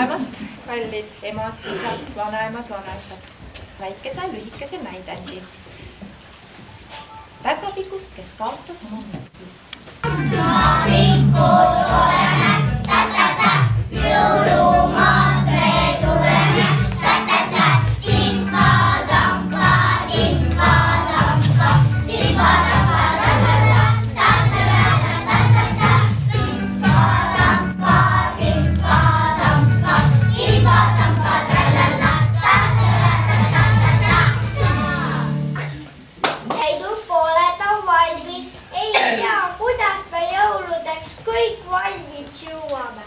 tulemast, kallid emad, isad, vanaemad, vanaisad. Väikese lühikese näidendi. Päkapikust, kes kaotas oma mõtsi. Päkapikud oleme, ta-ta-ta, jõulumaad me tuleme, ta-ta-ta, timpa-tampa, timpa-tampa, timpa-tampa, la-la-la, ta-ta-ta-ta-ta-ta, timpa-tampa, timpa-tampa, timpa-tampa, la-la-la, ta-ta-ta-ta-ta-ta. Sõidupooled on valmis, ei tea, kuidas me jõuludeks kõik valmis jõuame.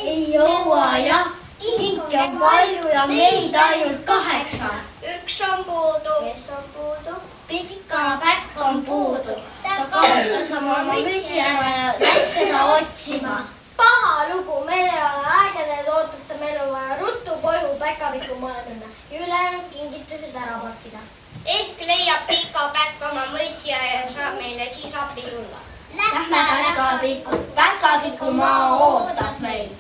Ei jõua jah, kinki on palju ja meid ainult 8. Üks on puudu. Kes on puudu? Pika Päkk on puudu. Ta kaotas oma mütsi ära ja läks seda otsima. Paha lugu, meil ei ole aega teid oodata, meil on vaja ruttu koju Päkapiku maale minna ja ülejäänud kingitused ära pakkida. Ehk leiab Pika Päkk oma mütsi ja saab meile siis appi tulla. Lähme Päkapiku maa ootab meid.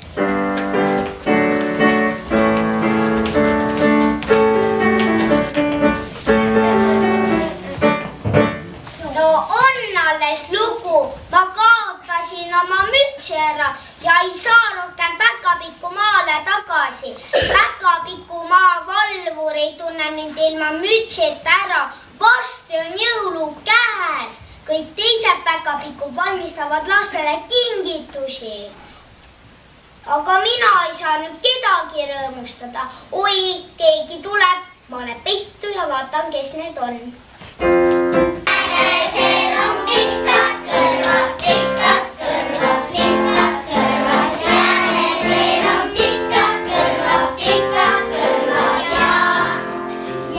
No on alles lugu, ma kaotasin oma mütsi ära ja ei saa rohkem Päkapiku maale tagasi. Päkapiku maa valvur ei tunne mind ilma mütsita ära, varsti on jõulu käes. Kõik teised Päkapikud valmistavad lastele kingitusi. Aga mina ei saa nüüd kedagi rõõmustada. Oi, keegi tuleb, ma olen peitu ja vaatan, kes need on. Jänesel on pikad kõrvad, pikad kõrvad, pikad kõrvad. Jänesel on pikad kõrvad, pikad kõrvad ja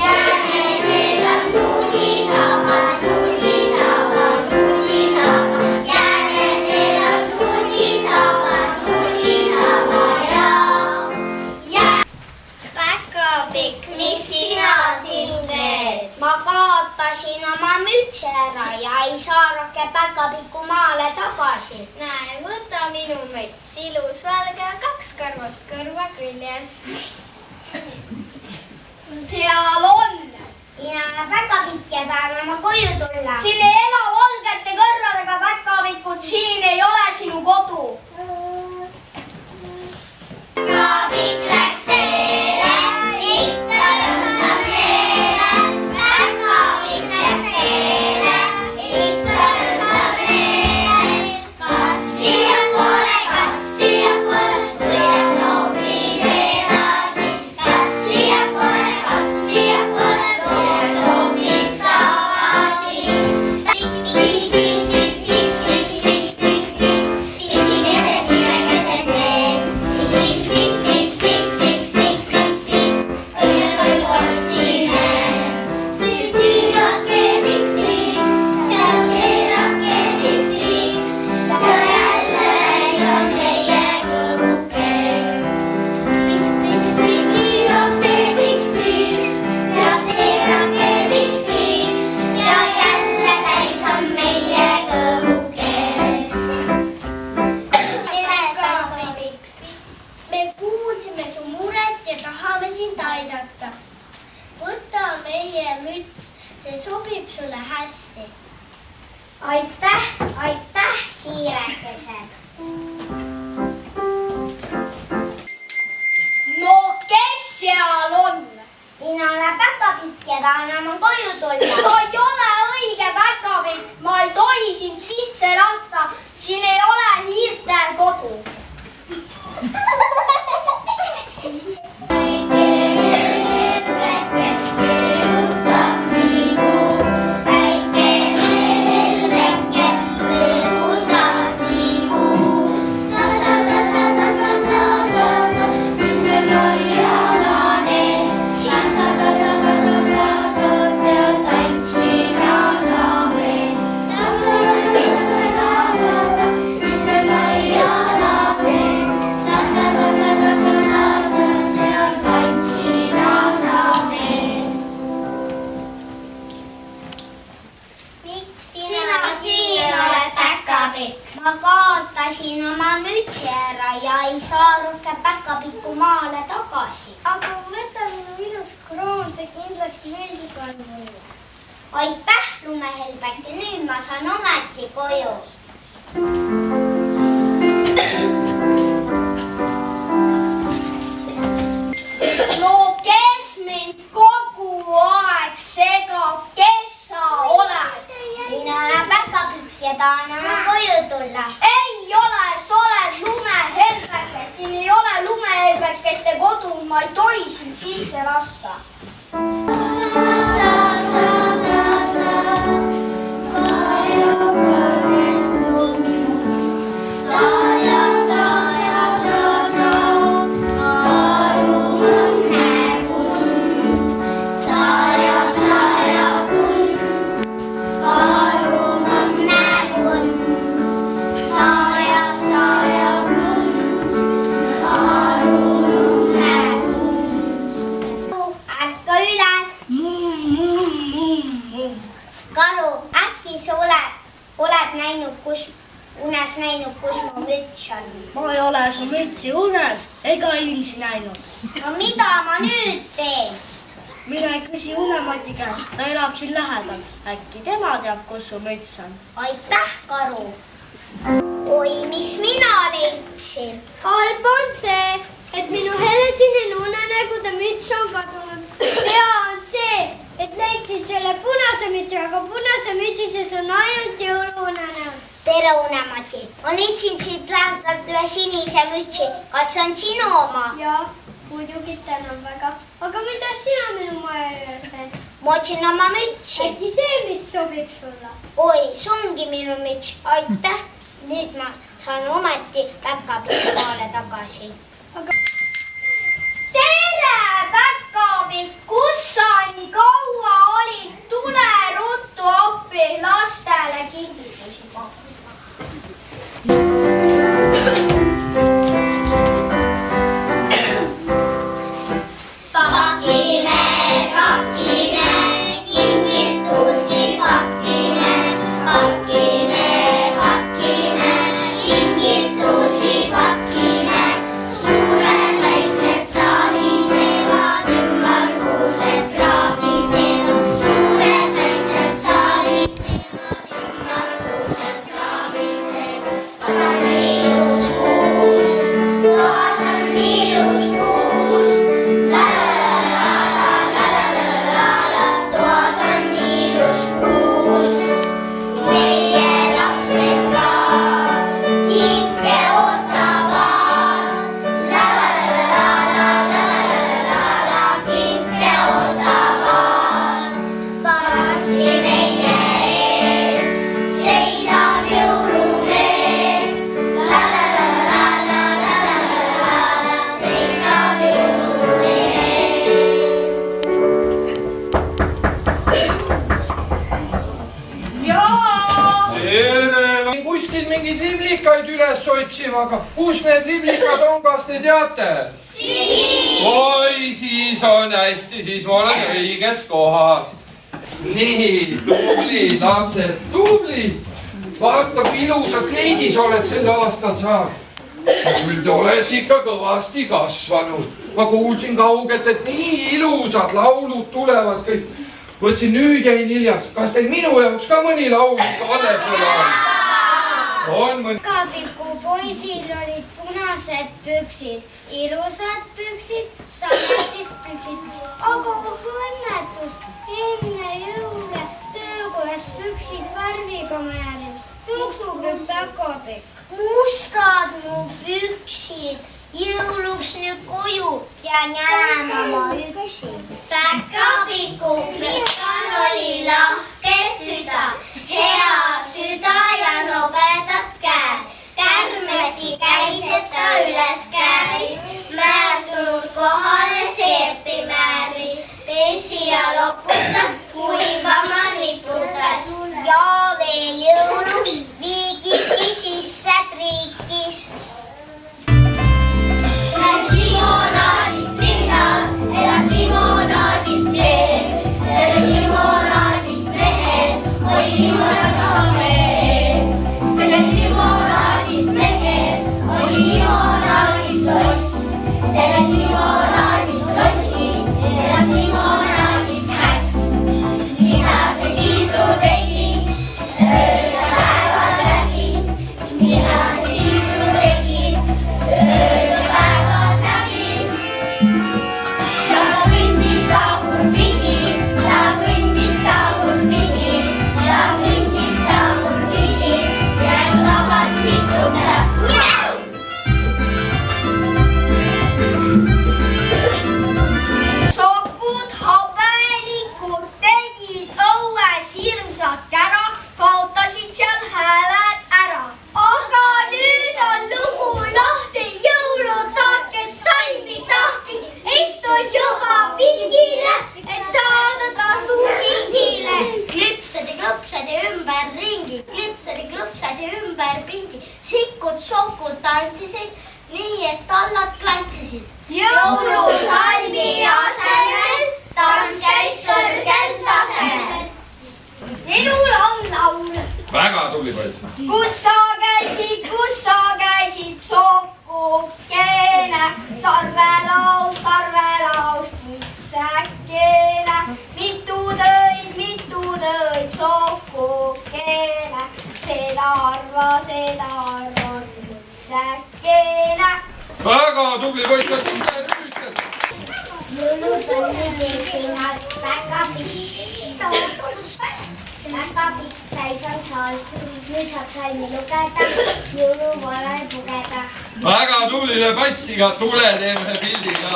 jänesel on nuudisaba, nuudisaba, nuudisaba. Jänesel on nuudisaba, nuudisaba ja Päkapikk, mis sina siin teed? Ma kaotasin oma mütsi ära ja ei saa rohkem Päkapiku maale tagasi. Näe, võta minu müts, ilus valge, 2 karvast kõrva küljes. Seal on. Mina olen Päkapikk ja tahan oma koju tulla. Siin ei ela valgete kõrvadega Päkapikud, siin ei ole sinu kodu. Päkapikk läks teele, ikka rõõmsam meele. Päkapikk läks teele, ikka rõõmsam meele. Kas siiapoole, kuidas hoopis edasi. Kas siiapoole, kuidas hoopis tagasi. Piks, piks, piks, piks, piks, piks, piks, piks, piks, pisikesed kirekesed need. Piks, piks, piks, piks, piks, piks, piks, piks, õige toidu otsime. See tüürake, piks, piks, seal keerake, piks, piks, ja jälle on meie kõhuke. Piks, piks, see tüürake, piks, piks, seal keerake, piks, piks, ja jälle täis on meie kõhuke. Tere, Päkapikk! Me kuulsime su muret ja tahame sind aidata. Võta meie müts, see sobib sulle hästi. Aitäh, aitäh, hiirekesed! No kes seal on? Mina olen Päkapikk ja tahan oma koju tulla. Sa ei ole õige Päkapikk, ma ei tohi sind sisse lasta, siin ei ole hiirtel kodu. Tasa, tasa, tasa, tasa, seal tantsivad. koju. No kes mind kogu aeg segab, kes sa oled? Mina olen päkapikk ja tahan oma koju tulla. Ei ole, sa oled lumehelbeke, siin ei ole lumehelbekeste kodu, ma ei tohi siin sisse lasta. Karu, äkki sa oled näinud, kus mu müts on? Ma ei ole su mütsi unes ega inimesi näinud. No mida ma nüüd teen? Mine küsi Unemati käest, ta elab siin lähedal. Äkki tema teab, kus su müts on? Aitäh, Karu. Oi, mis mina leidsin? Halb on see, et minu helesinine unenägude müts on kadunud. Hea on see, et leidsid selle punase mütsi, aga punase mütsi sees on ainult jõuluunenäod. Tere, Unemati. Ma leidsin siit lähedalt ühe sinise mütsi. Kas see on sinu oma? Jah, muidugi tänan väga. Aga mida sina minu maja juures teed? Ma otsin oma mütsi. Äkki see müts sobib sulle? Oi, see ongi minu müts. Aitäh. Nüüd ma saan ometi päkapikmaale tagasi. Tere, Päkapikk! Kus sa nii kaua olid? Tule ruttu appi lastele kingitusi pakkuma. Pakine, pakine, kingitusi pakine, pakine, pakine, kingitusi pakine. Suured väiksed saalisevad, ümmargused kraavisevad. Suured väiksed saalisevad, ümmargused kraavisevad. Toas on ilus kuus, la la la la la la la la. Toas on ilus kuus, meie lapsed ka kinke ootavad. La la la la la la la la la, kinke ootavad. Tassi meie ees seisab jõulumees. La la la la la la la la, seisab jõulumees. Jaa! Tere! Kuskil mingeid liblikaid üles otsima, aga kus need liblikad on, kas te teate? Oi, siis on hästi, siis ma olen õiges kohas. Nii, tubli lapsed, tubli. Vaata, kui ilusad kleidis oled sel aastal saanud. Küll te olete ikka kõvasti kasvanud. Ma kuulsin kaugelt, et nii ilusad laulud tulevad kõik. Mõtlesin, nüüd jäin hiljaks. Kas teil minu jaoks ka mõni laul ikka adesel on mõni? Päkapiku poisil olid punased püksid, ilusad püksid, sametist püksid. Aga õnnetust, enne jõule töökojas püksid värviga määris. Juuksub nüüd Päkapikk. Mustad mu püksid, jõuluks nüüd koju ja jään oma üksi. Päkapiku klikal oli lahke süda, hea süda ja nobedad käed. Kärmesti käis, et ta üles käris, määrdunud kohale seepi määris. Pesi ja loputas, kuivama riputas. Ja veel jõuluks viigiti sisse triikis. Ühes limonaadis linnas elas limonaadis mees. Sellel limonaadis mehel oli limonaadis mees. Sellel limonaadis mehel oli limonaadis tubli poiss. Kus sa käisid, sokukene, sarvelaus, kitsäkene, mitu tõid sokukene, seda arva, kitsäkene. Väga tubli poiss, sa tunned nüüd. Jõulud on esinad, väga pikk, täis on saal, nüüd saab salmi lugeda, jõuluvalel pugeda. Väga tubli patsiga, tule teeme pildi ka.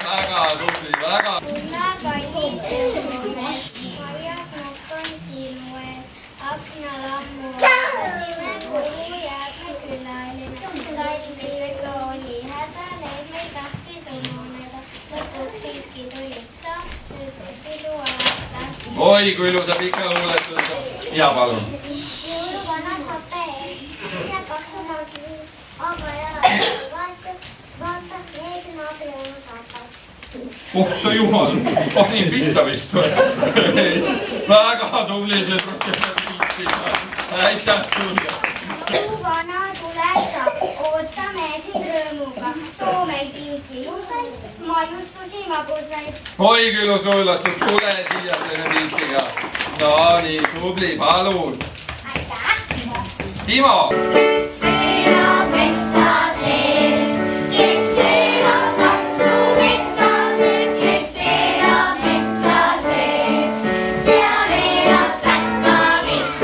Väga tubli, väga. Punakaisis jõulumees, marjas nokk on sinu ees, aknalammu vaatasime, kuhu jääb külaline. Salm millega oli häda, need me ei tahtsid ununeda, lõpuks siiski tulid sa, nüüd pidu alata. Oi, kui ilusa pika luuletus. Ja palun. Jõuluvana saab ees, ja kasvavad nüüd, aga jalad vaata, need naabri onu saatad. Oh, sa jumal, panin pihta vist või? Väga tubli see pilti. Aitäh sulle. Jõuluvana tuleb sa, ootame sind rõõmuga, toome kinki ilusaid, maiustusi magusaid. Oi, kui ilus luuletus, tule siia selle piltiga. No nii, tubli, palun. Aitäh! Timo. Kes elab metsa sees, kes elab taksu metsa sees, kes elab metsa sees, seal elab pätkapikk,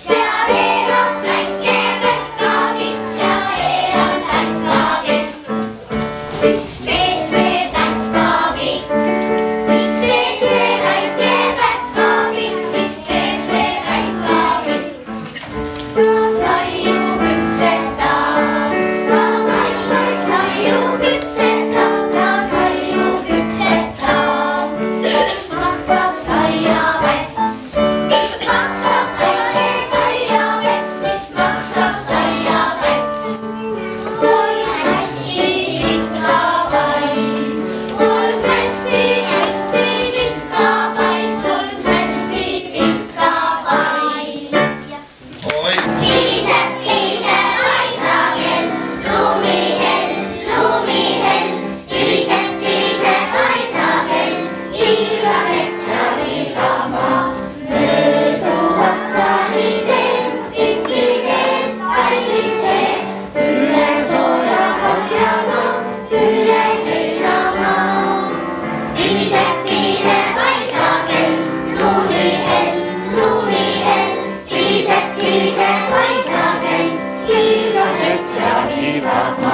seal elab väike pätkapikk, seal elab pätkapikk. Mis teeb see pätkapikk, mis teeb see väike pätkapikk, mis teeb see pätkapikk? Saiu küpsetab, saiu küpsetab, maksab saiapets, mis maksab väike saiapets, mis maksab saiapets. Kolm hästi pikka vaid, kolm hästi pikka vaid, kolm hästi pikka vaid. Oi. Kiliseb, vaisab kell, lumihell, kiliseb, vaisab kell, liiga metsa, liiga maa, mööduvad saaniteel, pikki teel, kallis teel, üle sooja karjamaa, üle heinamaa. Kiliseb, vaisab kell, lumihell, kiliseb, vaisab kell, liiga metsa, liiga maa.